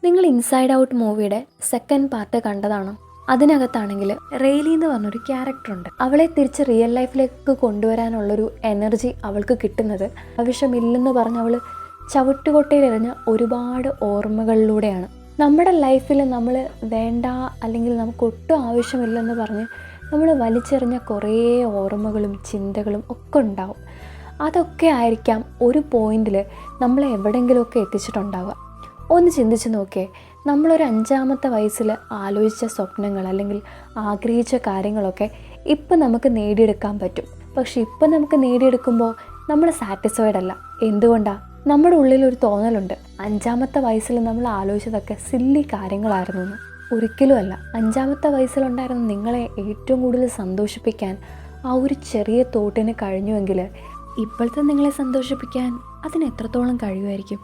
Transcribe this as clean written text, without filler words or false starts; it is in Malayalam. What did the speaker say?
നിങ്ങൾ ഇൻസൈഡ് ഔട്ട് മൂവിയുടെ സെക്കൻഡ് പാർട്ട് കണ്ടതാണോ? അതിനകത്താണെങ്കിൽ റെയ്ലി എന്ന് പറഞ്ഞൊരു ക്യാരക്ടറുണ്ട്. അവളെ തിരിച്ച് റിയൽ ലൈഫിലേക്ക് കൊണ്ടുവരാനുള്ളൊരു എനർജി അവൾക്ക് കിട്ടുന്നത് ആവശ്യമില്ലെന്ന് പറഞ്ഞ് അവൾ ചവിട്ടുകൊട്ടയിലെറിഞ്ഞ ഒരുപാട് ഓർമ്മകളിലൂടെയാണ്. നമ്മുടെ ലൈഫിൽ നമ്മൾ വേണ്ട അല്ലെങ്കിൽ നമുക്ക് ഒട്ടും ആവശ്യമില്ലെന്ന് പറഞ്ഞ് നമ്മൾ വലിച്ചെറിഞ്ഞ കുറേ ഓർമ്മകളും ചിന്തകളും ഒക്കെ ഉണ്ടാവും. അതൊക്കെ ആയിരിക്കാം ഒരു പോയിന്റിൽ നമ്മളെ എവിടെയെങ്കിലുമൊക്കെ എത്തിച്ചിട്ടുണ്ടാവുക. ഒന്ന് ചിന്തിച്ച് നോക്കിയേ, നമ്മളൊരു 5-ാമത്തെ വയസ്സിൽ ആലോചിച്ച സ്വപ്നങ്ങൾ അല്ലെങ്കിൽ ആഗ്രഹിച്ച കാര്യങ്ങളൊക്കെ ഇപ്പം നമുക്ക് നേടിയെടുക്കാൻ പറ്റും. പക്ഷെ ഇപ്പം നമുക്ക് നേടിയെടുക്കുമ്പോൾ നമ്മൾ സാറ്റിസ്ഫൈഡ് അല്ല. എന്തുകൊണ്ടാണ്? നമ്മുടെ ഉള്ളിലൊരു തോന്നലുണ്ട്, 5-ാമത്തെ വയസ്സിൽ നമ്മൾ ആലോചിച്ചതൊക്കെ സില്ലി കാര്യങ്ങളായിരുന്നു എന്ന്. ഒരിക്കലും അല്ല. 5-ാമത്തെ വയസ്സിലുണ്ടായിരുന്ന നിങ്ങളെ ഏറ്റവും കൂടുതൽ സന്തോഷിപ്പിക്കാൻ ആ ഒരു ചെറിയ തോട്ടിന് കഴിഞ്ഞുവെങ്കിൽ ഇപ്പോഴത്തെ നിങ്ങളെ സന്തോഷിപ്പിക്കാൻ അതിന് എത്രത്തോളം കഴിയുമായിരിക്കും?